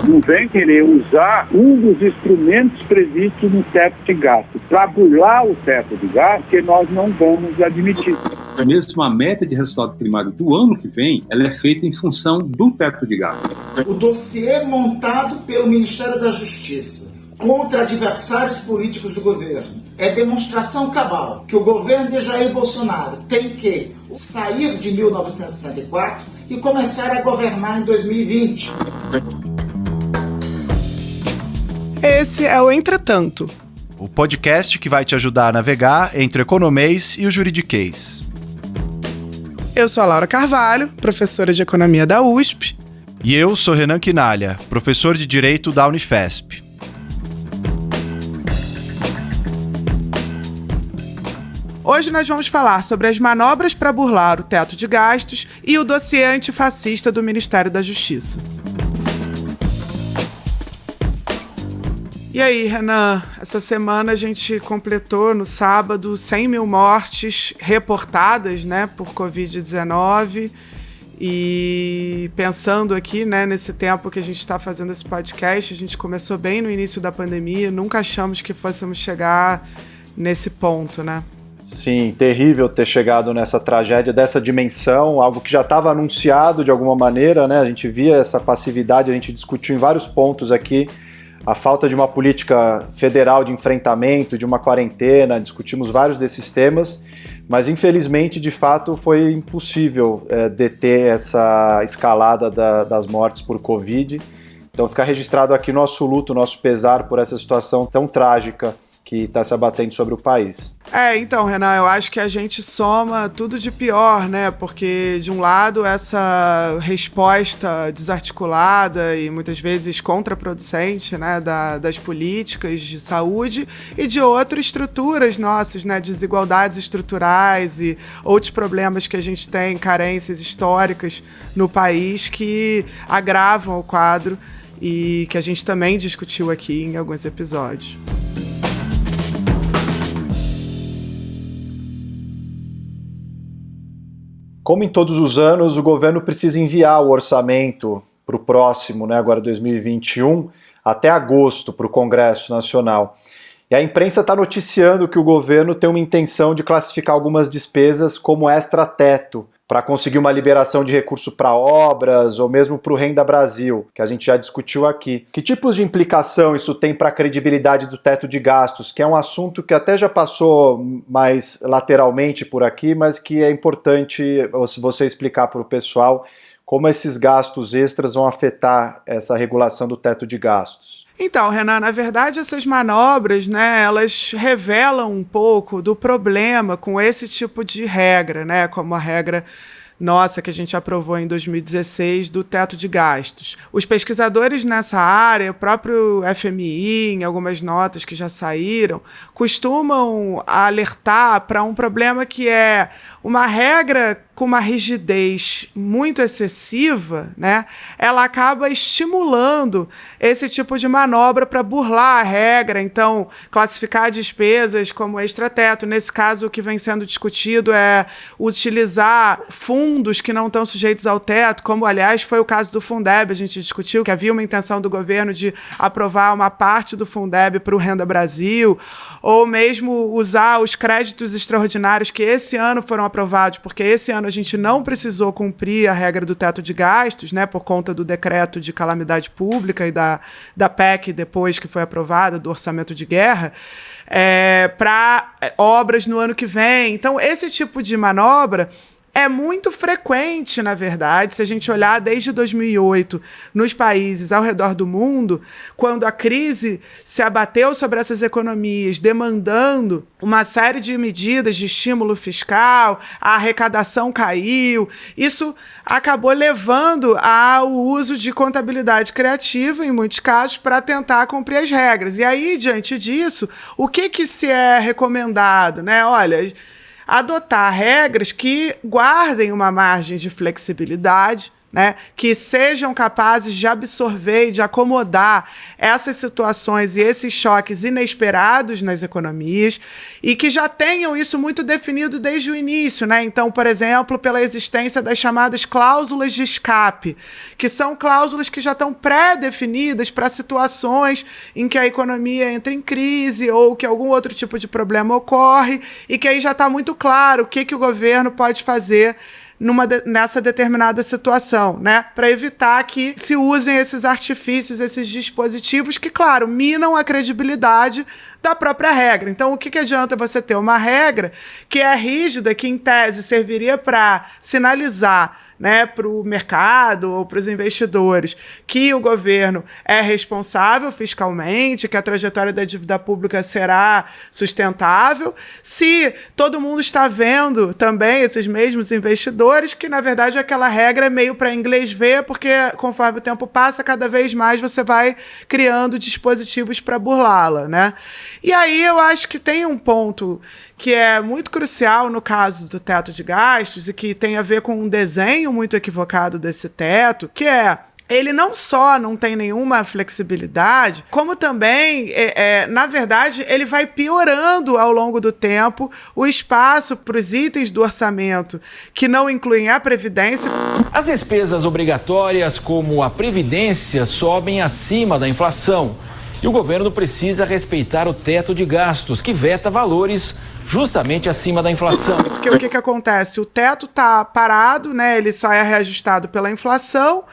não vem querer usar um dos instrumentos previstos no teto de gasto para burlar o teto de gasto, que nós não vamos admitir. Mesmo a meta de resultado primário do ano que vem, ela é feita em função do teto de gasto. O dossiê montado pelo Ministério da Justiça contra adversários políticos do governo é demonstração cabal que o governo de Jair Bolsonaro tem que sair de 1964 e começar a governar em 2020. Esse é o Entretanto, o podcast que vai te ajudar a navegar entre o economês e o juridiquês. Eu sou a Laura Carvalho, professora de Economia da USP. E eu sou Renan Quinalha, professor de Direito da Unifesp. Hoje nós vamos falar sobre as manobras para burlar o teto de gastos e o dossiê antifascista do Ministério da Justiça. E aí, Renan, essa semana a gente completou no sábado 100 mil mortes reportadas, né, por Covid-19. E pensando aqui, né, nesse tempo que a gente está fazendo esse podcast, a gente começou bem no início da pandemia, nunca achamos que fôssemos chegar nesse ponto, né? Sim, terrível ter chegado nessa tragédia dessa dimensão, algo que já estava anunciado de alguma maneira, né? A gente via essa passividade, a gente discutiu em vários pontos aqui a falta de uma política federal de enfrentamento, de uma quarentena, discutimos vários desses temas, mas infelizmente, de fato, foi impossível deter essa escalada das mortes por Covid. Então fica registrado aqui nosso luto, nosso pesar por essa situação tão trágica que está se abatendo sobre o país. Então, Renan, eu acho que a gente soma tudo de pior, né? Porque, de um lado, essa resposta desarticulada e muitas vezes contraproducente, né, das políticas de saúde, e de outro, estruturas nossas, né? Desigualdades estruturais e outros problemas que a gente tem, carências históricas no país que agravam o quadro e que a gente também discutiu aqui em alguns episódios. Como em todos os anos, o governo precisa enviar o orçamento para o próximo, né, agora 2021, até agosto para o Congresso Nacional. E a imprensa está noticiando que o governo tem uma intenção de classificar algumas despesas como extra-teto, para conseguir uma liberação de recurso para obras ou mesmo para o Renda Brasil, que a gente já discutiu aqui. Que tipos de implicação isso tem para a credibilidade do teto de gastos, que é um assunto que até já passou mais lateralmente por aqui, mas que é importante você explicar para o pessoal como esses gastos extras vão afetar essa regulação do teto de gastos. Então, Renan, na verdade, essas manobras, né, elas revelam um pouco do problema com esse tipo de regra, né, como a regra nossa que a gente aprovou em 2016 do teto de gastos. Os pesquisadores nessa área, o próprio FMI, em algumas notas que já saíram, costumam alertar para um problema que é uma regra com uma rigidez muito excessiva, né? Ela acaba estimulando esse tipo de manobra para burlar a regra, então classificar despesas como extrateto. Nesse caso, o que vem sendo discutido é utilizar fundos que não estão sujeitos ao teto, como, aliás, foi o caso do Fundeb. A gente discutiu que havia uma intenção do governo de aprovar uma parte do Fundeb para o Renda Brasil, ou mesmo usar os créditos extraordinários que esse ano foram aprovados, porque esse ano a gente não precisou cumprir a regra do teto de gastos, né, por conta do decreto de calamidade pública e da PEC depois que foi aprovada, do orçamento de guerra, para obras no ano que vem. Então, esse tipo de manobra é muito frequente, na verdade, se a gente olhar desde 2008 nos países ao redor do mundo, quando a crise se abateu sobre essas economias, demandando uma série de medidas de estímulo fiscal, a arrecadação caiu, isso acabou levando ao uso de contabilidade criativa, em muitos casos, para tentar cumprir as regras. E aí, diante disso, o que se é recomendado, né? Olha, adotar regras que guardem uma margem de flexibilidade, né, que sejam capazes de absorver e de acomodar essas situações e esses choques inesperados nas economias e que já tenham isso muito definido desde o início, né? Então, por exemplo, pela existência das chamadas cláusulas de escape, que são cláusulas que já estão pré-definidas para situações em que a economia entra em crise ou que algum outro tipo de problema ocorre e que aí já está muito claro o que o governo pode fazer nessa determinada situação, né? Para evitar que se usem esses artifícios, esses dispositivos que, claro, minam a credibilidade da própria regra. Então, o que adianta você ter uma regra que é rígida, que em tese serviria para sinalizar, né, para o mercado ou para os investidores que o governo é responsável fiscalmente, que a trajetória da dívida pública será sustentável, se todo mundo está vendo também, esses mesmos investidores, que na verdade aquela regra é meio para inglês ver, porque conforme o tempo passa, cada vez mais você vai criando dispositivos para burlá-la, né? E aí eu acho que tem um ponto que é muito crucial no caso do teto de gastos e que tem a ver com um desenho muito equivocado desse teto, que é ele não só não tem nenhuma flexibilidade, como também, na verdade, ele vai piorando ao longo do tempo o espaço para os itens do orçamento que não incluem a Previdência. As despesas obrigatórias, como a Previdência, sobem acima da inflação. E o governo precisa respeitar o teto de gastos, que veta valores justamente acima da inflação. Porque o que acontece? O teto está parado, né? Ele só é reajustado pela inflação.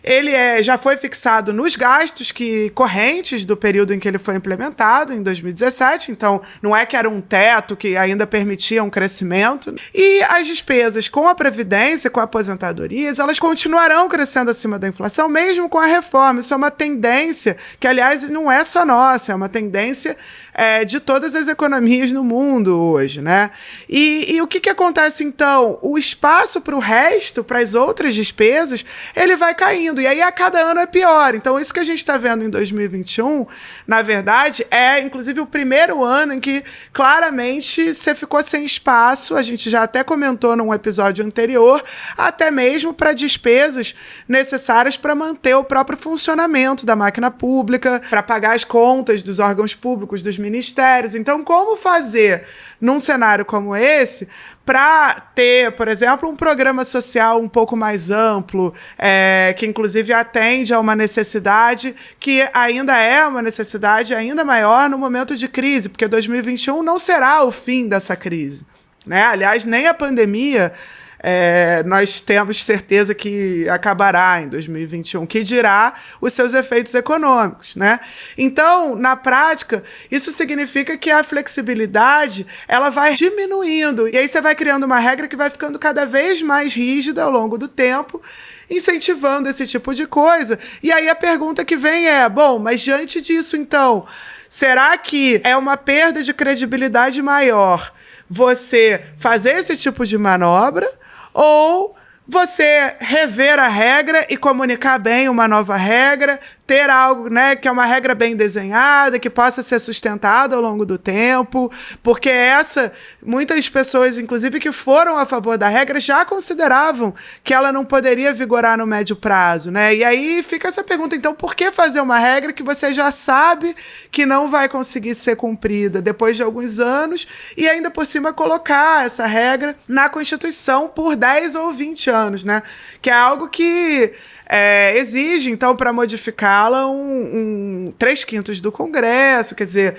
Ele já foi fixado nos gastos correntes do período em que ele foi implementado, em 2017. Então, não é que era um teto que ainda permitia um crescimento. E as despesas com a Previdência, com aposentadorias, elas continuarão crescendo acima da inflação, mesmo com a reforma. Isso é uma tendência que, aliás, não é só nossa, é uma tendência de todas as economias no mundo hoje, né? E o que acontece, então? O espaço para o resto, para as outras despesas, ele vai caindo. E aí, a cada ano é pior. Então, isso que a gente está vendo em 2021, na verdade, é, inclusive, o primeiro ano em que, claramente, você ficou sem espaço. A gente já até comentou num episódio anterior, até mesmo para despesas necessárias para manter o próprio funcionamento da máquina pública, para pagar as contas dos órgãos públicos, dos ministérios. Então, como fazer num cenário como esse para ter, por exemplo, um programa social um pouco mais amplo, que inclusive atende a uma necessidade que ainda é uma necessidade ainda maior no momento de crise, porque 2021 não será o fim dessa crise, né? Aliás, nem a pandemia nós temos certeza que acabará em 2021, que dirá os seus efeitos econômicos, né? Então, na prática, isso significa que a flexibilidade ela vai diminuindo, e aí você vai criando uma regra que vai ficando cada vez mais rígida ao longo do tempo, incentivando esse tipo de coisa. E aí a pergunta que vem é, bom, mas diante disso, então, será que é uma perda de credibilidade maior você fazer esse tipo de manobra ou você rever a regra e comunicar bem uma nova regra, ter algo, né, que é uma regra bem desenhada, que possa ser sustentada ao longo do tempo, porque muitas pessoas, inclusive, que foram a favor da regra, já consideravam que ela não poderia vigorar no médio prazo, né? E aí fica essa pergunta, então, por que fazer uma regra que você já sabe que não vai conseguir ser cumprida depois de alguns anos e ainda por cima colocar essa regra na Constituição por 10 ou 20 anos, né? Que é algo que exige, então, para modificá-la, 3/5 do Congresso, quer dizer,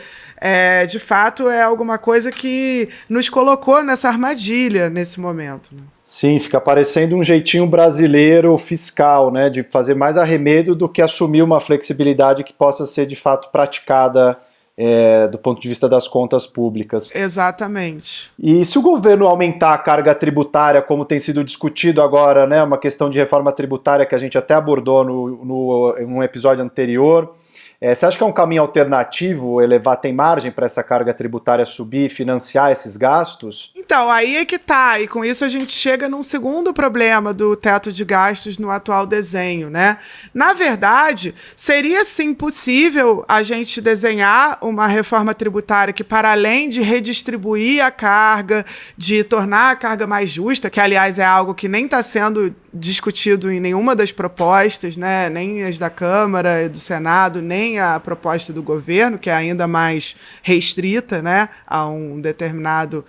de fato é alguma coisa que nos colocou nessa armadilha nesse momento, né? Sim, fica parecendo um jeitinho brasileiro fiscal, né, de fazer mais arremedo do que assumir uma flexibilidade que possa ser de fato praticada do ponto de vista das contas públicas. Exatamente. E se o governo aumentar a carga tributária, como tem sido discutido agora, né, uma questão de reforma tributária que a gente até abordou num episódio anterior, você acha que é um caminho alternativo tem margem para essa carga tributária subir e financiar esses gastos? Então, aí é que tá, e com isso a gente chega num segundo problema do teto de gastos no atual desenho, né? Na verdade, seria sim possível a gente desenhar uma reforma tributária que, para além de redistribuir a carga, de tornar a carga mais justa, que aliás é algo que nem está sendo discutido em nenhuma das propostas, né? Nem as da Câmara e do Senado, nem a proposta do governo, que é ainda mais restrita, né? A um determinado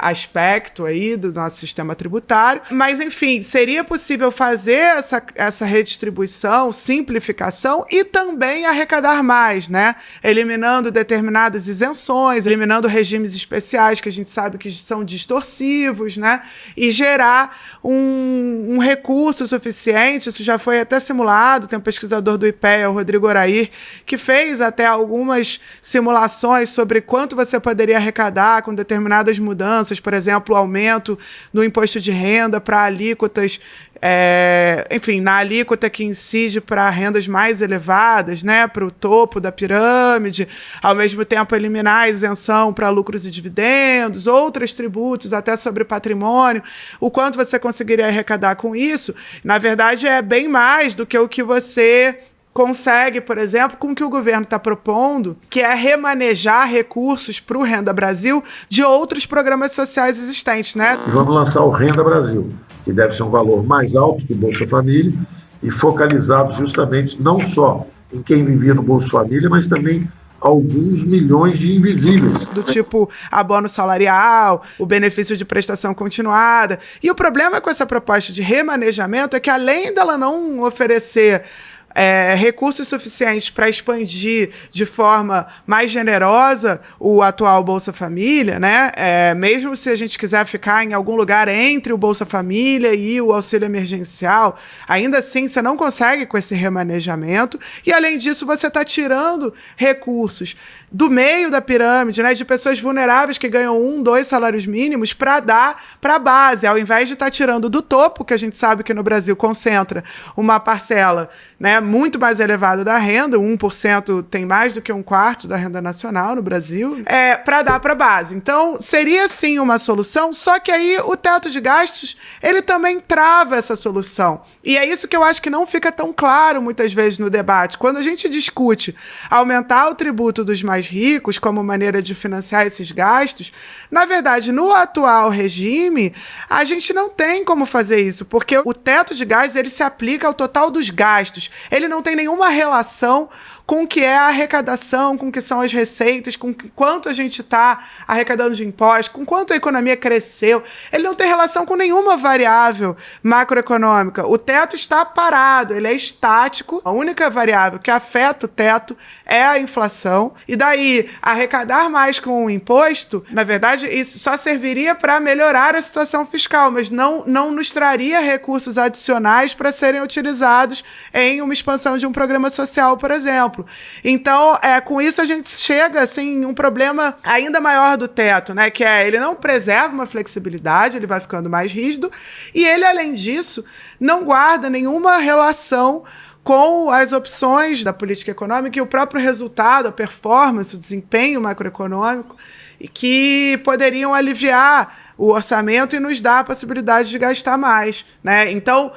aspecto aí do nosso sistema tributário. Mas, enfim, seria possível fazer essa redistribuição, simplificação e também arrecadar mais, né? Eliminando determinadas isenções, eliminando regimes especiais que a gente sabe que são distorsivos, né? E gerar um recurso suficiente. Isso já foi até simulado. Tem um pesquisador do IPEA, o Rodrigo Orair, que fez até algumas simulações sobre quanto você poderia arrecadar com determinadas mudanças, por exemplo, o aumento no imposto de renda para alíquotas, enfim, na alíquota que incide para rendas mais elevadas, né, para o topo da pirâmide, ao mesmo tempo eliminar a isenção para lucros e dividendos, outros tributos, até sobre patrimônio, o quanto você conseguiria arrecadar com isso. Na verdade, é bem mais do que o que você consegue, por exemplo, com o que o governo está propondo, que é remanejar recursos para o Renda Brasil de outros programas sociais existentes, né? E vamos lançar o Renda Brasil, que deve ser um valor mais alto que o Bolsa Família e focalizado justamente não só em quem vivia no Bolsa Família, mas também alguns milhões de invisíveis. Do tipo abono salarial, o benefício de prestação continuada. E o problema com essa proposta de remanejamento é que, além dela não oferecer recursos suficientes para expandir de forma mais generosa o atual Bolsa Família, né? Mesmo se a gente quiser ficar em algum lugar entre o Bolsa Família e o auxílio emergencial, ainda assim você não consegue com esse remanejamento e, além disso, você está tirando recursos do meio da pirâmide, né? De pessoas vulneráveis que ganham 1, 2 salários mínimos para dar para a base, ao invés de estar tirando do topo, que a gente sabe que no Brasil concentra uma parcela, né, muito mais elevada da renda, 1% tem mais do que 1/4 da renda nacional no Brasil, para dar para a base. Então, seria sim uma solução, só que aí o teto de gastos, ele também trava essa solução. E é isso que eu acho que não fica tão claro muitas vezes no debate. Quando a gente discute aumentar o tributo dos mais ricos como maneira de financiar esses gastos, na verdade, no atual regime, a gente não tem como fazer isso, porque o teto de gastos, ele se aplica ao total dos gastos. Ele não tem nenhuma relação com o que é a arrecadação, com o que são as receitas, com quanto a gente está arrecadando de impostos, com quanto a economia cresceu. Ele não tem relação com nenhuma variável macroeconômica. O teto está parado, ele é estático. A única variável que afeta o teto é a inflação. E daí, arrecadar mais com o imposto, na verdade, isso só serviria para melhorar a situação fiscal, mas não nos traria recursos adicionais para serem utilizados em uma expansão de um programa social, por exemplo. Então, com isso a gente chega assim, um problema ainda maior do teto, né? Que ele não preserva uma flexibilidade, ele vai ficando mais rígido, e ele, além disso, não guarda nenhuma relação com as opções da política econômica e o próprio resultado, a performance, o desempenho macroeconômico, e que poderiam aliviar o orçamento e nos dá a possibilidade de gastar mais, né? Então,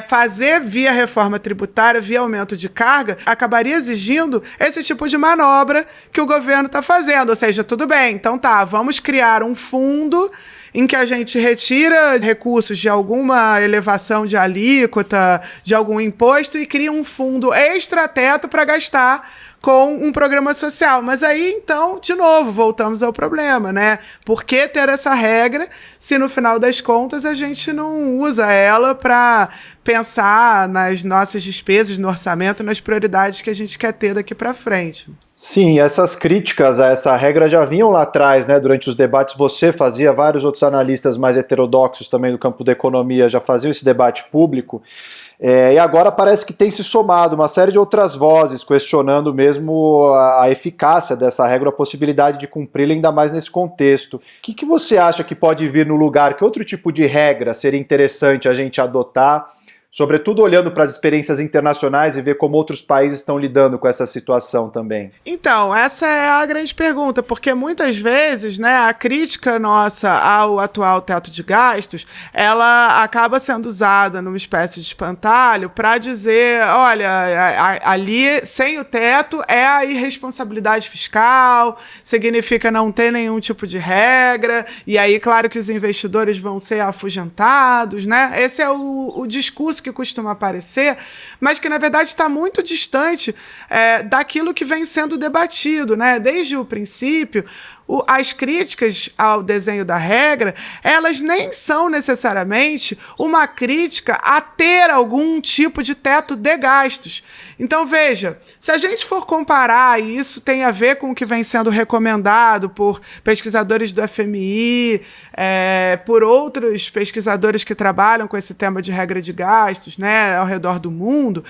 fazer via reforma tributária, via aumento de carga, acabaria exigindo esse tipo de manobra que o governo está fazendo. Ou seja, tudo bem, então vamos criar um fundo em que a gente retira recursos de alguma elevação de alíquota, de algum imposto e cria um fundo extra-teto para gastar com um programa social. Mas aí, então, de novo, voltamos ao problema, né? Por que ter essa regra se, no final das contas, a gente não usa ela para pensar nas nossas despesas, no orçamento, nas prioridades que a gente quer ter daqui para frente? Sim, essas críticas a essa regra já vinham lá atrás, né? Durante os debates você fazia, vários outros analistas mais heterodoxos também do campo da economia já faziam esse debate público. E agora parece que tem se somado uma série de outras vozes questionando mesmo a eficácia dessa regra, a possibilidade de cumpri-la, ainda mais nesse contexto. O que você acha que pode vir no lugar? Que outro tipo de regra seria interessante a gente adotar sobretudo olhando para as experiências internacionais e ver como outros países estão lidando com essa situação também? Então, essa é a grande pergunta, porque muitas vezes, né, a crítica nossa ao atual teto de gastos, ela acaba sendo usada numa espécie de espantalho para dizer, olha, ali sem o teto é a irresponsabilidade fiscal, significa não ter nenhum tipo de regra, e aí, claro que os investidores vão ser afugentados, né? Esse é o discurso que costuma aparecer, mas que na verdade está muito distante daquilo que vem sendo debatido, né? Desde o princípio, as críticas ao desenho da regra, elas nem são necessariamente uma crítica a ter algum tipo de teto de gastos. Então, veja, se a gente for comparar, e isso tem a ver com o que vem sendo recomendado por pesquisadores do FMI, por outros pesquisadores que trabalham com esse tema de regra de gastos, né, ao redor do mundo,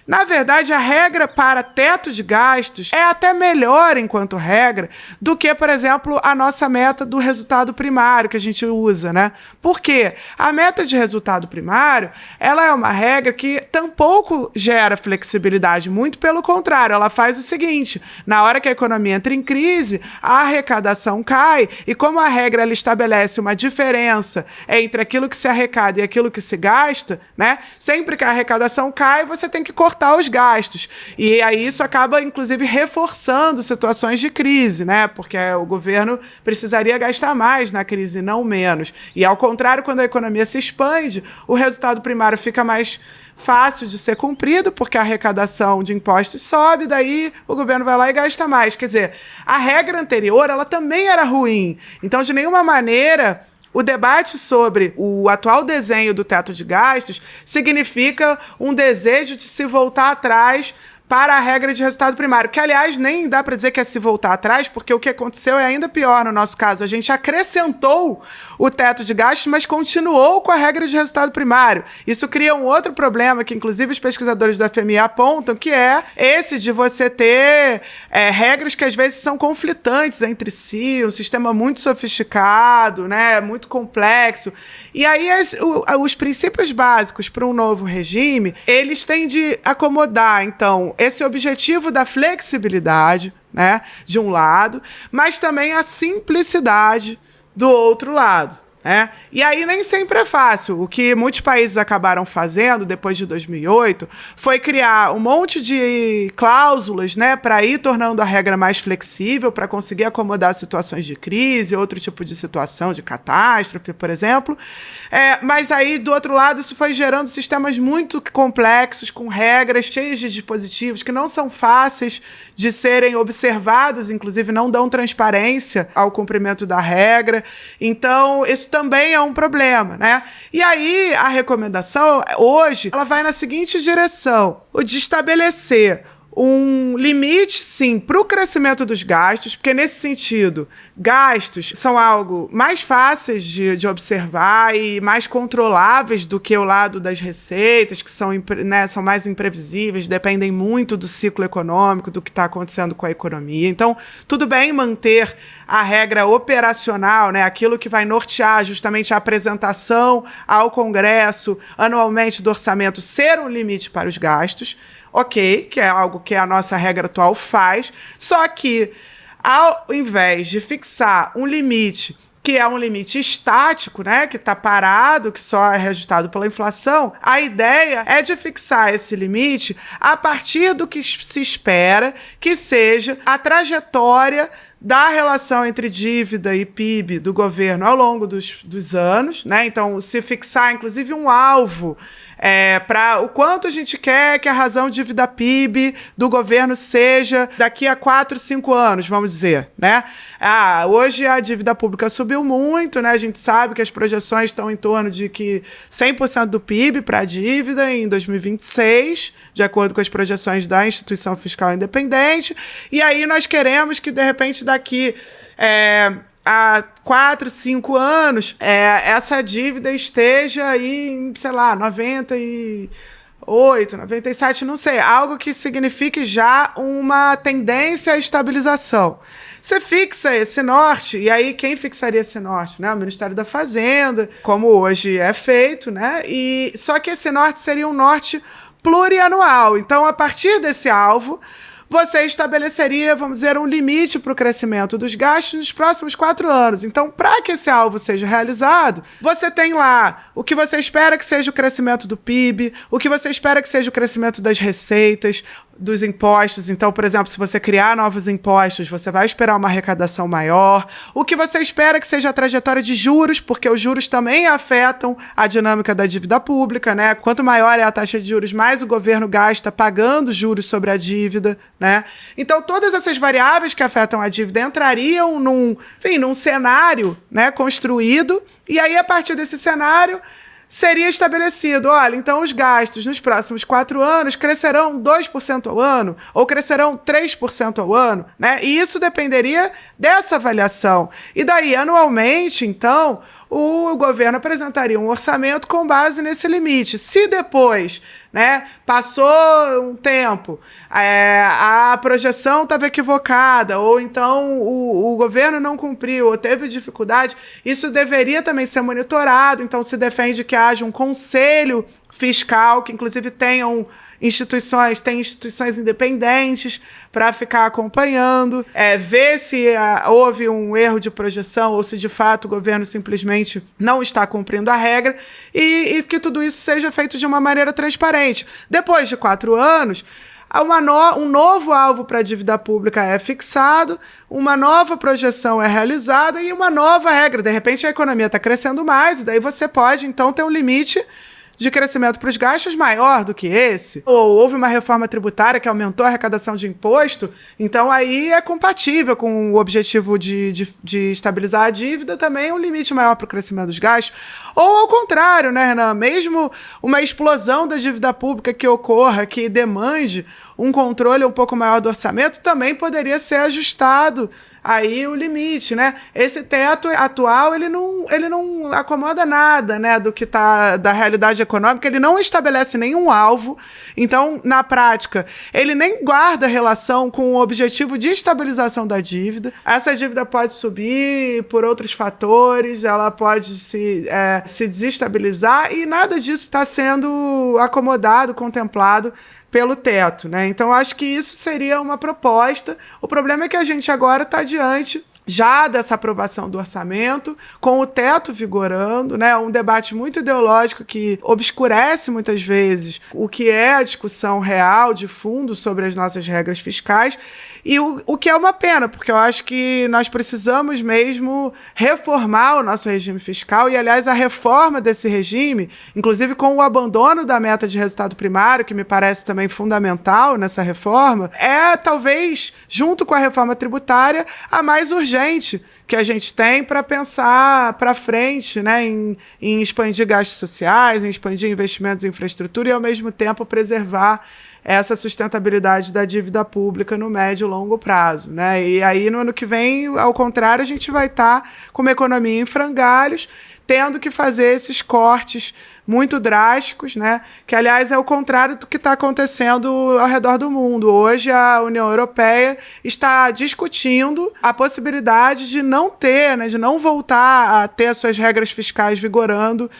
na verdade, a regra para teto de gastos é até melhor enquanto regra do que, por exemplo, a nossa meta do resultado primário que a gente usa, né? Por quê? A meta de resultado primário, ela é uma regra que tampouco gera flexibilidade, muito pelo contrário, ela faz o seguinte, na hora que a economia entra em crise, a arrecadação cai, e como a regra ela estabelece uma diferença entre aquilo que se arrecada e aquilo que se gasta, né? Sempre que a arrecadação cai, você tem que cortar os gastos. E aí isso acaba, inclusive, reforçando situações de crise, né? Porque o governo precisaria gastar mais na crise, não menos. E ao contrário, quando a economia se expande, o resultado primário fica mais fácil de ser cumprido, porque a arrecadação de impostos sobe, daí o governo vai lá e gasta mais. Quer dizer, a regra anterior, ela também era ruim. Então, de nenhuma maneira, o debate sobre o atual desenho do teto de gastos significa um desejo de se voltar atrás para a regra de resultado primário, que, aliás, nem dá para dizer que é se voltar atrás, porque o que aconteceu é ainda pior no nosso caso. A gente acrescentou o teto de gastos, mas continuou com a regra de resultado primário. Isso cria um outro problema, que inclusive os pesquisadores do FMI apontam, que é esse de você ter regras que às vezes são conflitantes entre si, um sistema muito sofisticado, né, muito complexo. E aí os princípios básicos para um novo regime, eles têm de acomodar, então, esse objetivo da flexibilidade, né, de um lado, mas também a simplicidade do outro lado. E aí nem sempre é fácil. O que muitos países acabaram fazendo depois de 2008 foi criar um monte de cláusulas, né, para ir tornando a regra mais flexível, para conseguir acomodar situações de crise, outro tipo de situação, de catástrofe, por exemplo. Mas aí, do outro lado, isso foi gerando sistemas muito complexos, com regras cheias de dispositivos que não são fáceis de serem observadas, inclusive não dão transparência ao cumprimento da regra. Então, isso também é um problema, né? E aí, a recomendação, hoje, ela vai na seguinte direção: o de estabelecer um limite, sim, para o crescimento dos gastos, porque, nesse sentido, gastos são algo mais fáceis de observar e mais controláveis do que o lado das receitas, que são, né, são mais imprevisíveis, dependem muito do ciclo econômico, do que está acontecendo com a economia. Então, tudo bem manter a regra operacional, né, aquilo que vai nortear justamente a apresentação ao Congresso anualmente do orçamento, ser um limite para os gastos, ok, que é algo que a nossa regra atual faz, só que ao invés de fixar um limite que é um limite estático, né, que está parado, que só é reajustado pela inflação, a ideia é de fixar esse limite a partir do que se espera que seja a trajetória da relação entre dívida e PIB do governo ao longo dos anos, né? Então, se fixar, inclusive, um alvo para o quanto a gente quer que a razão dívida-PIB do governo seja daqui a 4, 5 anos, vamos dizer, né? Hoje a dívida pública subiu muito, né? A gente sabe que as projeções estão em torno de que 100% do PIB para a dívida em 2026, de acordo com as projeções da Instituição Fiscal Independente, e aí nós queremos que, de repente, daqui há 4, 5 anos, essa dívida esteja aí em, sei lá, 98% 98, 97, não sei, algo que signifique já uma tendência à estabilização. Você fixa esse norte, e aí quem fixaria esse norte? Né? O Ministério da Fazenda, como hoje é feito, né? Só que esse norte seria um norte plurianual. Então, a partir desse alvo, você estabeleceria, vamos dizer, um limite para o crescimento dos gastos nos próximos 4 anos. Então, para que esse alvo seja realizado, você tem lá o que você espera que seja o crescimento do PIB, o que você espera que seja o crescimento das receitas, dos impostos. Então, por exemplo, se você criar novos impostos, você vai esperar uma arrecadação maior. O que você espera que seja a trajetória de juros, porque os juros também afetam a dinâmica da dívida pública, né? Quanto maior é a taxa de juros, mais o governo gasta pagando juros sobre a dívida, né? Então, todas essas variáveis que afetam a dívida entrariam num cenário, né, construído, e aí, a partir desse cenário, seria estabelecido, olha, então os gastos nos próximos 4 anos crescerão 2% ao ano ou crescerão 3% ao ano, né? E isso dependeria dessa avaliação. E daí, anualmente, então, o governo apresentaria um orçamento com base nesse limite. Se depois, né, passou um tempo, a projeção estava equivocada, ou então o governo não cumpriu, ou teve dificuldade, isso deveria também ser monitorado. Então se defende que haja um conselho fiscal, que inclusive tem instituições independentes para ficar acompanhando, ver se houve um erro de projeção ou se de fato o governo simplesmente não está cumprindo a regra, e que tudo isso seja feito de uma maneira transparente. Depois de 4 anos, um novo alvo para a dívida pública é fixado, uma nova projeção é realizada e uma nova regra. De repente a economia está crescendo mais, e daí você pode então ter um limite de crescimento para os gastos maior do que esse, ou houve uma reforma tributária que aumentou a arrecadação de imposto, então aí é compatível com o objetivo de estabilizar a dívida, também um limite maior para o crescimento dos gastos. Ou ao contrário, né, Renan? Mesmo uma explosão da dívida pública que ocorra, que demande um controle um pouco maior do orçamento, também poderia ser ajustado aí o limite, né? Esse teto atual, ele não acomoda nada, né, do que tá da realidade econômica, ele não estabelece nenhum alvo. Então, na prática, ele nem guarda relação com o objetivo de estabilização da dívida. Essa dívida pode subir por outros fatores, ela pode se desestabilizar, e nada disso está sendo acomodado, contemplado pelo teto, né? Então, acho que isso seria uma proposta. O problema é que a gente agora está diante já dessa aprovação do orçamento, com o teto vigorando, né? Um debate muito ideológico que obscurece muitas vezes o que é a discussão real, de fundo, sobre as nossas regras fiscais, e o que é uma pena, porque eu acho que nós precisamos mesmo reformar o nosso regime fiscal, e, aliás, a reforma desse regime, inclusive com o abandono da meta de resultado primário, que me parece também fundamental nessa reforma, é talvez, junto com a reforma tributária, a mais urgente que a gente tem para pensar para frente, né, em expandir gastos sociais, em expandir investimentos em infraestrutura e, ao mesmo tempo, preservar essa sustentabilidade da dívida pública no médio e longo prazo, né? E aí, no ano que vem, ao contrário, a gente vai estar com uma economia em frangalhos, tendo que fazer esses cortes muito drásticos, né? Que, aliás, é o contrário do que está acontecendo ao redor do mundo. Hoje, a União Europeia está discutindo a possibilidade de não ter, né, de não voltar a ter as suas regras fiscais vigorando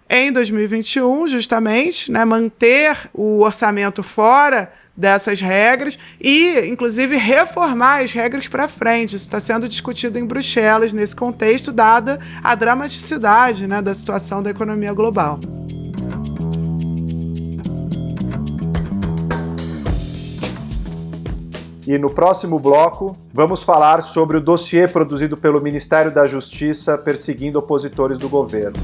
em 2021, justamente, né, manter o orçamento fora dessas regras e, inclusive, reformar as regras para frente. Isso está sendo discutido em Bruxelas nesse contexto, dada a dramaticidade, né, da situação da economia global. E no próximo bloco, vamos falar sobre o dossiê produzido pelo Ministério da Justiça perseguindo opositores do governo.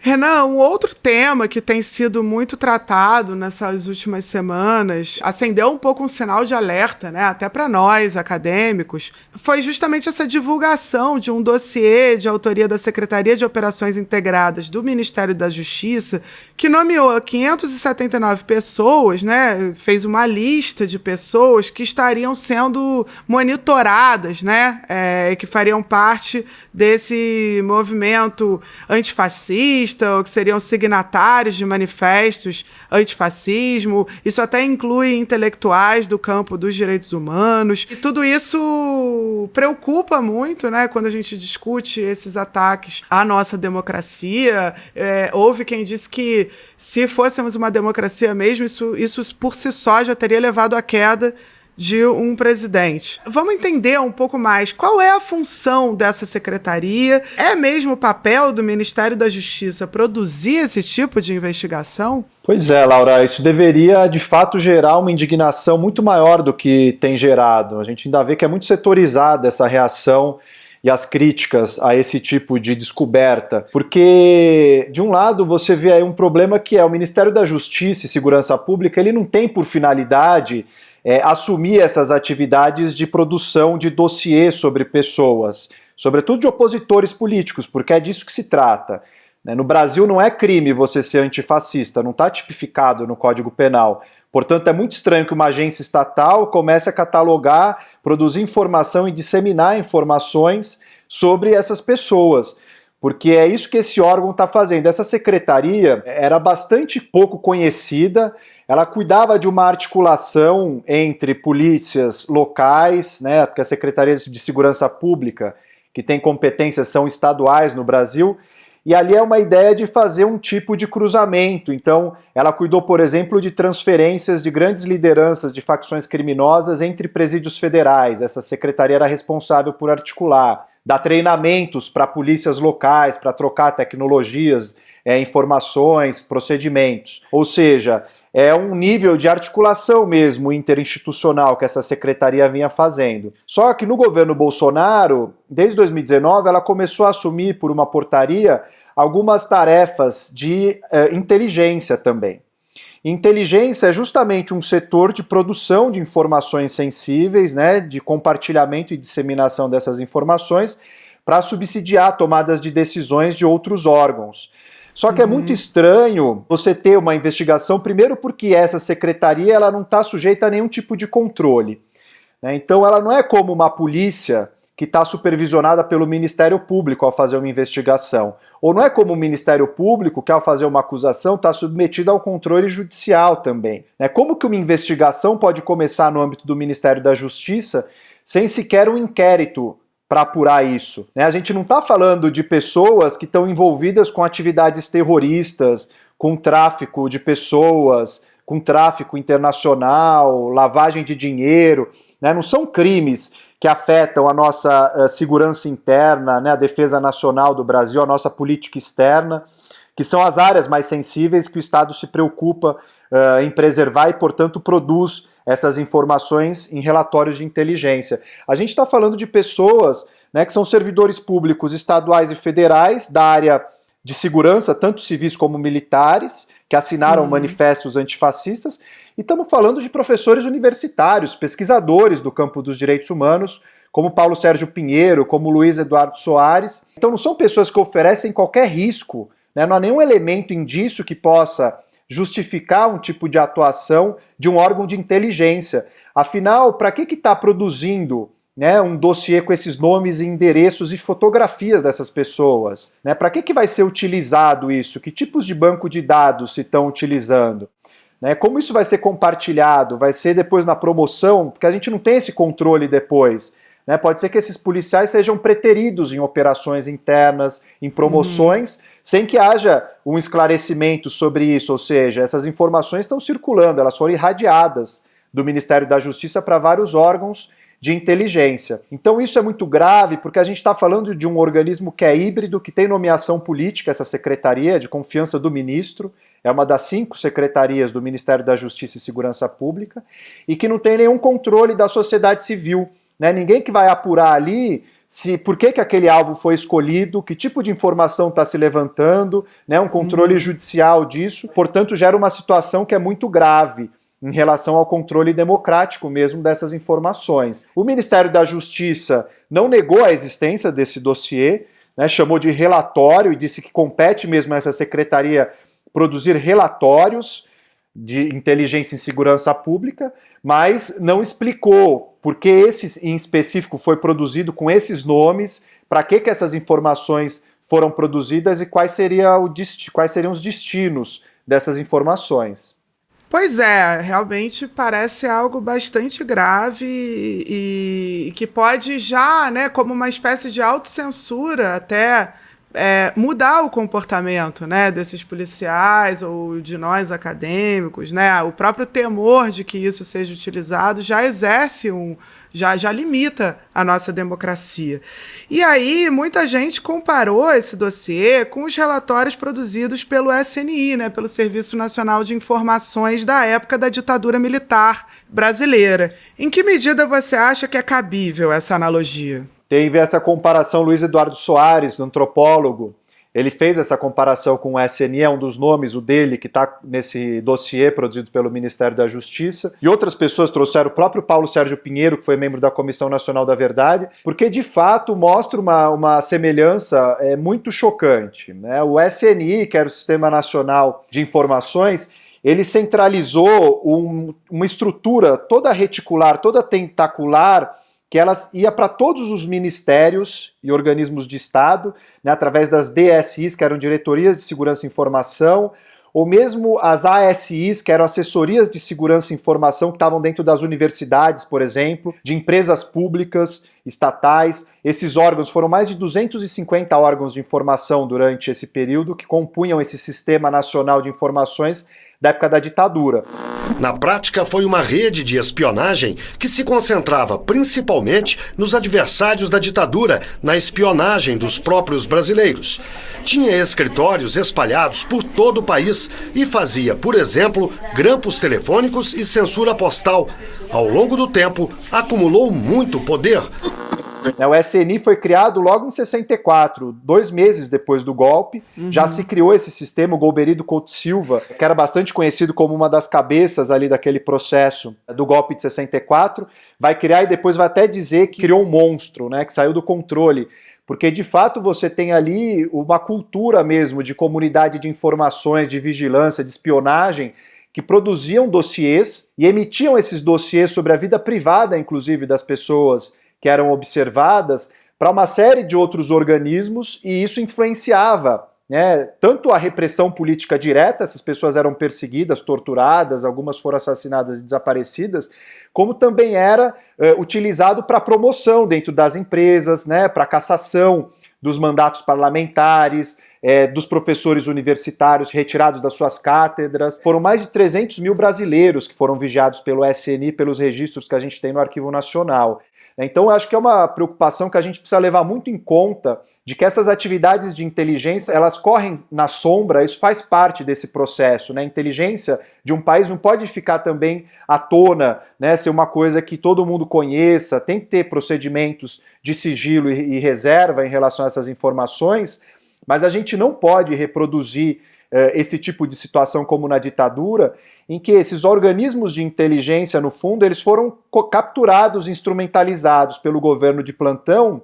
Renan, um outro tema que tem sido muito tratado nessas últimas semanas, acendeu um pouco um sinal de alerta, né, até para nós, acadêmicos, foi justamente essa divulgação de um dossiê de autoria da Secretaria de Operações Integradas do Ministério da Justiça, que nomeou 579 pessoas, né, fez uma lista de pessoas que estariam sendo monitoradas, né, que fariam parte desse movimento antifascista, ou que seriam signatários de manifestos antifascismo. Isso até inclui intelectuais do campo dos direitos humanos. E tudo isso preocupa muito, né, quando a gente discute esses ataques à nossa democracia. Houve quem disse que se fôssemos uma democracia mesmo, isso por si só já teria levado à queda de um presidente. Vamos entender um pouco mais qual é a função dessa secretaria. É mesmo o papel do Ministério da Justiça produzir esse tipo de investigação? Pois é, Laura, isso deveria de fato gerar uma indignação muito maior do que tem gerado. A gente ainda vê que é muito setorizada essa reação e as críticas a esse tipo de descoberta, porque de um lado você vê aí um problema que é o Ministério da Justiça e Segurança Pública, ele não tem por finalidade assumir essas atividades de produção de dossiê sobre pessoas, sobretudo de opositores políticos, porque é disso que se trata. No Brasil não é crime você ser antifascista, não está tipificado no Código Penal. Portanto, é muito estranho que uma agência estatal comece a catalogar, produzir informação e disseminar informações sobre essas pessoas, porque é isso que esse órgão está fazendo. Essa secretaria era bastante pouco conhecida, ela cuidava de uma articulação entre polícias locais, né, porque as secretarias de segurança pública, que têm competências, são estaduais no Brasil, e ali é uma ideia de fazer um tipo de cruzamento. Então, ela cuidou, por exemplo, de transferências de grandes lideranças de facções criminosas entre presídios federais. Essa secretaria era responsável por articular, dar treinamentos para polícias locais, para trocar tecnologias, informações, procedimentos. Ou seja, é um nível de articulação mesmo interinstitucional que essa secretaria vinha fazendo. Só que no governo Bolsonaro, desde 2019, ela começou a assumir por uma portaria algumas tarefas de inteligência também. Inteligência é justamente um setor de produção de informações sensíveis, né, de compartilhamento e disseminação dessas informações para subsidiar tomadas de decisões de outros órgãos. Só que é muito estranho você ter uma investigação, primeiro porque essa secretaria ela não está sujeita a nenhum tipo de controle, né? Então ela não é como uma polícia que está supervisionada pelo Ministério Público ao fazer uma investigação. Ou não é como o Ministério Público que ao fazer uma acusação está submetido ao controle judicial também, né? Como que uma investigação pode começar no âmbito do Ministério da Justiça sem sequer um inquérito para apurar isso, né? A gente não está falando de pessoas que estão envolvidas com atividades terroristas, com tráfico de pessoas, com tráfico internacional, lavagem de dinheiro, né? Não são crimes que afetam a nossa segurança interna, né? A defesa nacional do Brasil, a nossa política externa, que são as áreas mais sensíveis que o Estado se preocupa em preservar e, portanto, produz essas informações em relatórios de inteligência. A gente está falando de pessoas, né, que são servidores públicos estaduais e federais da área de segurança, tanto civis como militares, que assinaram manifestos antifascistas, e estamos falando de professores universitários, pesquisadores do campo dos direitos humanos, como Paulo Sérgio Pinheiro, como Luiz Eduardo Soares. Então não são pessoas que oferecem qualquer risco, né, não há nenhum elemento, indício que possa justificar um tipo de atuação de um órgão de inteligência. Afinal, para que está produzindo, né, um dossiê com esses nomes, endereços e fotografias dessas pessoas? Né? Para que vai ser utilizado isso? Que tipos de banco de dados se estão utilizando? Né? Como isso vai ser compartilhado? Vai ser depois na promoção? Porque a gente não tem esse controle depois. Né? Pode ser que esses policiais sejam preteridos em operações internas, em promoções, sem que haja um esclarecimento sobre isso, ou seja, essas informações estão circulando, elas foram irradiadas do Ministério da Justiça para vários órgãos de inteligência. Então isso é muito grave, porque a gente está falando de um organismo que é híbrido, que tem nomeação política, essa secretaria de confiança do ministro, é uma das 5 secretarias do Ministério da Justiça e Segurança Pública, e que não tem nenhum controle da sociedade civil, né? Ninguém que vai apurar ali por que aquele alvo foi escolhido, que tipo de informação está se levantando, né? Um controle judicial disso, portanto gera uma situação que é muito grave em relação ao controle democrático mesmo dessas informações. O Ministério da Justiça não negou a existência desse dossiê, né? Chamou de relatório e disse que compete mesmo a essa secretaria produzir relatórios de inteligência em segurança pública, mas não explicou por que esse em específico foi produzido com esses nomes, para que essas informações foram produzidas e quais seriam os destinos dessas informações. Pois é, realmente parece algo bastante grave e que pode já, né, como uma espécie de autocensura até mudar o comportamento, né, desses policiais ou de nós acadêmicos, né? O próprio temor de que isso seja utilizado já exerce já limita a nossa democracia. E aí muita gente comparou esse dossiê com os relatórios produzidos pelo SNI, né, pelo Serviço Nacional de Informações da época da ditadura militar brasileira. Em que medida você acha que é cabível essa analogia? Teve essa comparação, Luiz Eduardo Soares, antropólogo, ele fez essa comparação com o SNI, é um dos nomes, o dele, que está nesse dossiê produzido pelo Ministério da Justiça. E outras pessoas trouxeram o próprio Paulo Sérgio Pinheiro, que foi membro da Comissão Nacional da Verdade, porque de fato mostra uma semelhança muito chocante, né? O SNI, que era o Sistema Nacional de Informações, ele centralizou uma estrutura toda reticular, toda tentacular, que elas ia para todos os ministérios e organismos de Estado, né, através das DSIs, que eram Diretorias de Segurança e Informação, ou mesmo as ASIs, que eram Assessorias de Segurança e Informação, que estavam dentro das universidades, por exemplo, de empresas públicas, estatais. Esses órgãos, foram mais de 250 órgãos de informação durante esse período, que compunham esse Sistema Nacional de Informações da época da ditadura. Na prática, foi uma rede de espionagem que se concentrava principalmente nos adversários da ditadura, na espionagem dos próprios brasileiros. Tinha escritórios espalhados por todo o país e fazia, por exemplo, grampos telefônicos e censura postal. Ao longo do tempo, acumulou muito poder. O SNI foi criado logo em 64, 2 meses depois do golpe. Já se criou esse sistema, o Golbery Couto Silva, que era bastante conhecido como uma das cabeças ali daquele processo do golpe de 64, vai criar e depois vai até dizer que criou um monstro, né, que saiu do controle. Porque de fato você tem ali uma cultura mesmo de comunidade de informações, de vigilância, de espionagem, que produziam dossiês e emitiam esses dossiês sobre a vida privada, inclusive, das pessoas que eram observadas, para uma série de outros organismos, e isso influenciava, né, tanto a repressão política direta, essas pessoas eram perseguidas, torturadas, algumas foram assassinadas e desaparecidas, como também era utilizado para promoção dentro das empresas, né, para cassação dos mandatos parlamentares, dos professores universitários retirados das suas cátedras. Foram mais de 300 mil brasileiros que foram vigiados pelo SNI, pelos registros que a gente tem no Arquivo Nacional. Então, acho que é uma preocupação que a gente precisa levar muito em conta, de que essas atividades de inteligência, elas correm na sombra, isso faz parte desse processo, né? A inteligência de um país não pode ficar também à tona, né? Ser uma coisa que todo mundo conheça, tem que ter procedimentos de sigilo e reserva em relação a essas informações, mas a gente não pode reproduzir esse tipo de situação como na ditadura, em que esses organismos de inteligência, no fundo, eles foram capturados, instrumentalizados pelo governo de plantão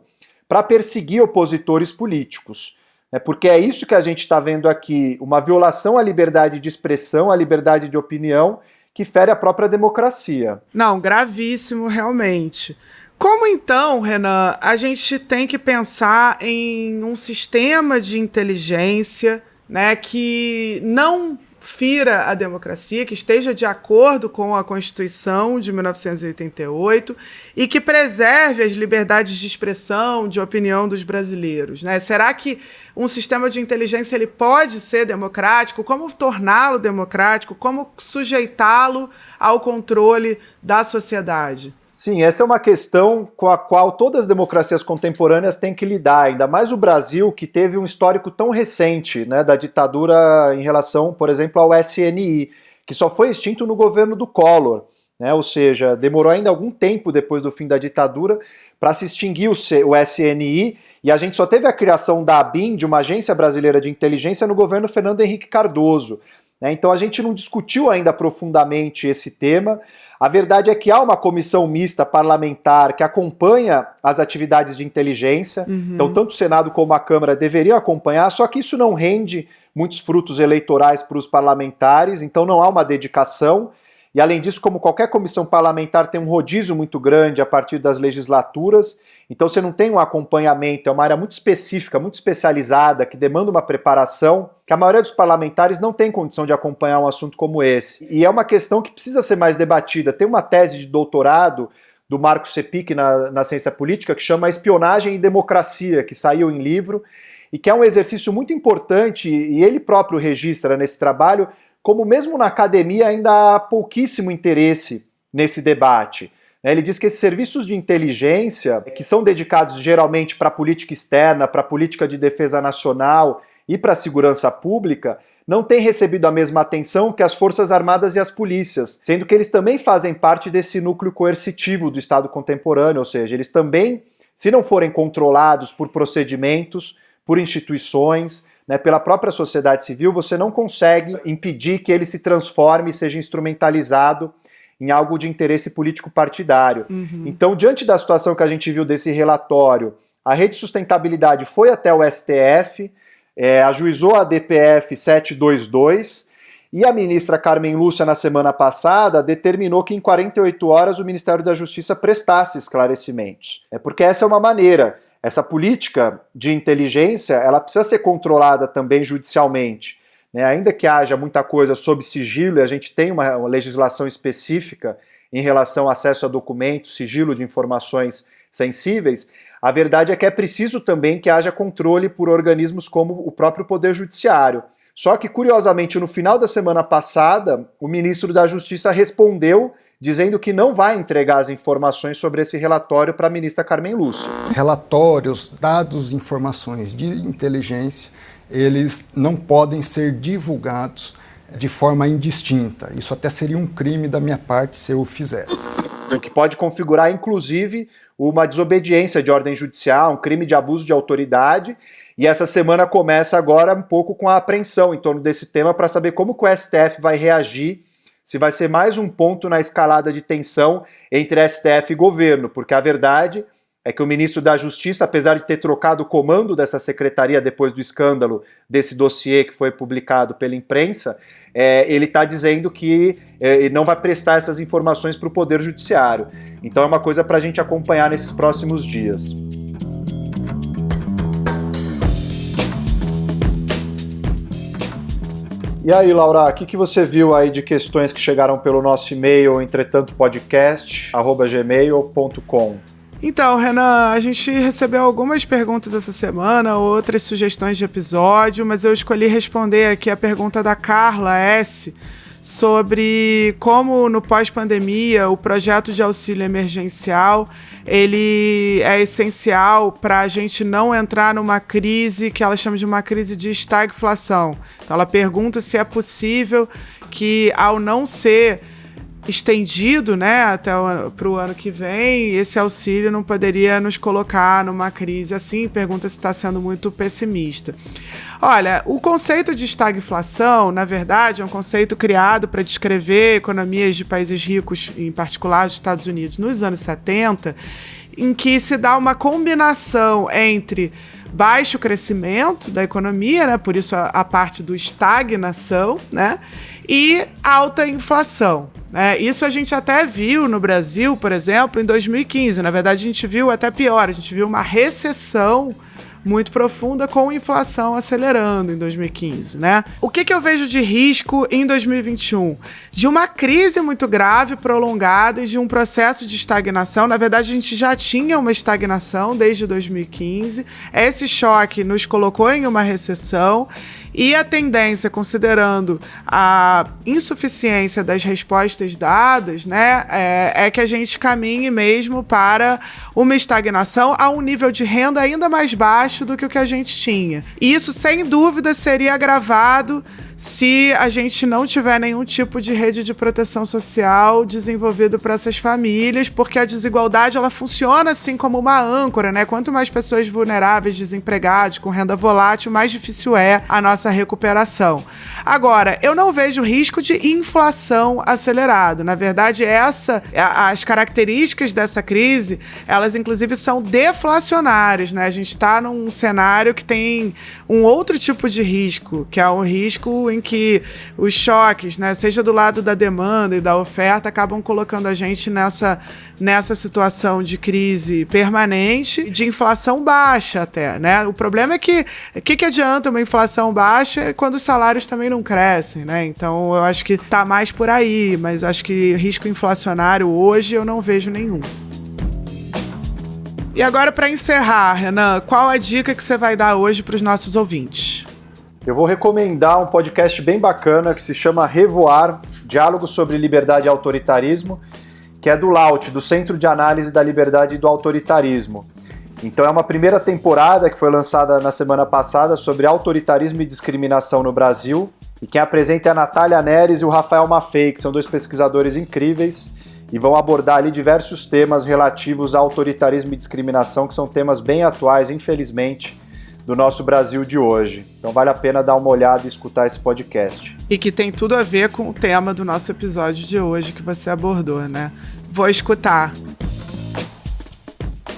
para perseguir opositores políticos. Porque é isso que a gente está vendo aqui, uma violação à liberdade de expressão, à liberdade de opinião, que fere a própria democracia. Não, gravíssimo, realmente. Como então, Renan, a gente tem que pensar em um sistema de inteligência, né, que não fira a democracia, que esteja de acordo com a Constituição de 1988 e que preserve as liberdades de expressão, de opinião dos brasileiros, né? Será que um sistema de inteligência ele pode ser democrático? Como torná-lo democrático? Como sujeitá-lo ao controle da sociedade? Sim, essa é uma questão com a qual todas as democracias contemporâneas têm que lidar, ainda mais o Brasil, que teve um histórico tão recente, né, da ditadura em relação, por exemplo, ao SNI, que só foi extinto no governo do Collor. né? Ou seja, demorou ainda algum tempo depois do fim da ditadura para se extinguir o SNI, e a gente só teve a criação da ABIN, de uma agência brasileira de inteligência, no governo Fernando Henrique Cardoso. Então a gente não discutiu ainda profundamente esse tema. A verdade é que há uma comissão mista parlamentar que acompanha as atividades de inteligência, então tanto o Senado como a Câmara deveriam acompanhar, só que isso não rende muitos frutos eleitorais para os parlamentares, então não há uma dedicação. E além disso, como qualquer comissão parlamentar tem um rodízio muito grande a partir das legislaturas, então você não tem um acompanhamento, é uma área muito específica, muito especializada, que demanda uma preparação, que a maioria dos parlamentares não tem condição de acompanhar um assunto como esse. E é uma questão que precisa ser mais debatida. Tem uma tese de doutorado do Marco Sepic na ciência política que chama Espionagem e Democracia, que saiu em livro, e que é um exercício muito importante, e ele próprio registra nesse trabalho, como mesmo na academia ainda há pouquíssimo interesse nesse debate. Ele diz que esses serviços de inteligência, que são dedicados geralmente para a política externa, para a política de defesa nacional e para a segurança pública, não têm recebido a mesma atenção que as Forças Armadas e as polícias, sendo que eles também fazem parte desse núcleo coercitivo do Estado contemporâneo, ou seja, eles também, se não forem controlados por procedimentos, por instituições, pela própria sociedade civil, você não consegue impedir que ele se transforme e seja instrumentalizado em algo de interesse político partidário. Então, diante da situação que a gente viu desse relatório, a Rede Sustentabilidade foi até o STF, ajuizou a DPF 722, e a ministra Carmen Lúcia, na semana passada, determinou que em 48 horas o Ministério da Justiça prestasse esclarecimentos. Porque essa é uma maneira. Essa política de inteligência, ela precisa ser controlada também judicialmente. Ainda que haja muita coisa sob sigilo, e a gente tem uma legislação específica em relação ao acesso a documentos, sigilo de informações sensíveis, a verdade é que é preciso também que haja controle por organismos como o próprio Poder Judiciário. Só que, curiosamente, no final da semana passada, o ministro da Justiça respondeu dizendo que não vai entregar as informações sobre esse relatório para a ministra Carmen Lúcia. Relatórios, dados, informações de inteligência, eles não podem ser divulgados de forma indistinta. Isso até seria um crime da minha parte se eu o fizesse. O que pode configurar, inclusive, uma desobediência de ordem judicial, um crime de abuso de autoridade. E essa semana começa agora um pouco com a apreensão em torno desse tema para saber como que o STF vai reagir, se vai ser mais um ponto na escalada de tensão entre STF e governo, porque a verdade é que o ministro da Justiça, apesar de ter trocado o comando dessa secretaria depois do escândalo desse dossiê que foi publicado pela imprensa, ele está dizendo que ele não vai prestar essas informações para o Poder Judiciário. Então é uma coisa para a gente acompanhar nesses próximos dias. E aí, Laura, o que você viu aí de questões que chegaram pelo nosso e-mail, entretantopodcast@gmail.com? Então, Renan, a gente recebeu algumas perguntas essa semana, outras sugestões de episódio, mas eu escolhi responder aqui a pergunta da Carla S. sobre como no pós-pandemia o projeto de auxílio emergencial ele é essencial para a gente não entrar numa crise que ela chama de uma crise de estagflação. Então ela pergunta se é possível que, ao não ser estendido, até para o ano que vem, esse auxílio não poderia nos colocar numa crise assim. Pergunta se está sendo muito pessimista. Olha, o conceito de estagflação, na verdade, é um conceito criado para descrever economias de países ricos, em particular os Estados Unidos, nos anos 70, em que se dá uma combinação entre baixo crescimento da economia, por isso a parte do estagnação, e alta inflação. Isso a gente até viu no Brasil, por exemplo, em 2015. Na verdade, a gente viu até pior, a gente viu uma recessão muito profunda com inflação acelerando em 2015, O que eu vejo de risco em 2021? De uma crise muito grave, prolongada e de um processo de estagnação. Na verdade, a gente já tinha uma estagnação desde 2015. Esse choque nos colocou em uma recessão e a tendência, considerando a insuficiência das respostas dadas, é que a gente caminhe mesmo para uma estagnação a um nível de renda ainda mais baixo baixo do que o que a gente tinha. E isso, sem dúvida, seria agravado se a gente não tiver nenhum tipo de rede de proteção social desenvolvido para essas famílias, porque a desigualdade ela funciona assim como uma âncora, né? Quanto mais pessoas vulneráveis, desempregados, com renda volátil, mais difícil é a nossa recuperação. Agora, eu não vejo risco de inflação acelerada. Na verdade, as características dessa crise, elas inclusive são deflacionárias, né? A gente está num cenário que tem um outro tipo de risco, que é um risco em que os choques, né, seja do lado da demanda e da oferta, acabam colocando a gente nessa situação de crise permanente, de inflação baixa até, né? O problema é que o que adianta uma inflação baixa quando os salários também não crescem, né? Então eu acho que tá mais por aí, mas acho que risco inflacionário hoje eu não vejo nenhum. E agora, para encerrar, Renan, qual a dica que você vai dar hoje para os nossos ouvintes? Eu vou recomendar um podcast bem bacana que se chama Revoar, Diálogos sobre Liberdade e Autoritarismo, que é do LAUT, do Centro de Análise da Liberdade e do Autoritarismo. Então é uma primeira temporada que foi lançada na semana passada sobre autoritarismo e discriminação no Brasil, e quem apresenta é a Natália Neres e o Rafael Maffei, que são dois pesquisadores incríveis, e vão abordar ali diversos temas relativos a autoritarismo e discriminação, que são temas bem atuais, infelizmente, do nosso Brasil de hoje. Então vale a pena dar uma olhada e escutar esse podcast. E que tem tudo a ver com o tema do nosso episódio de hoje que você abordou, né? Vou escutar.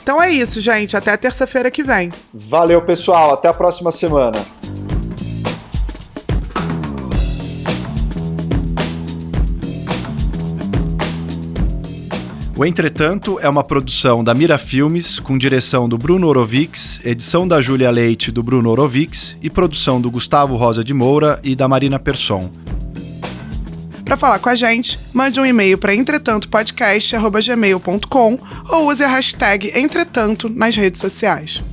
Então é isso, gente. Até terça-feira que vem. Valeu, pessoal. Até a próxima semana. O Entretanto é uma produção da Mira Filmes, com direção do Bruno Orovics, edição da Júlia Leite e do Bruno Orovics e produção do Gustavo Rosa de Moura e da Marina Persson. Para falar com a gente, mande um e-mail para entretantopodcast@gmail.com ou use a hashtag Entretanto nas redes sociais.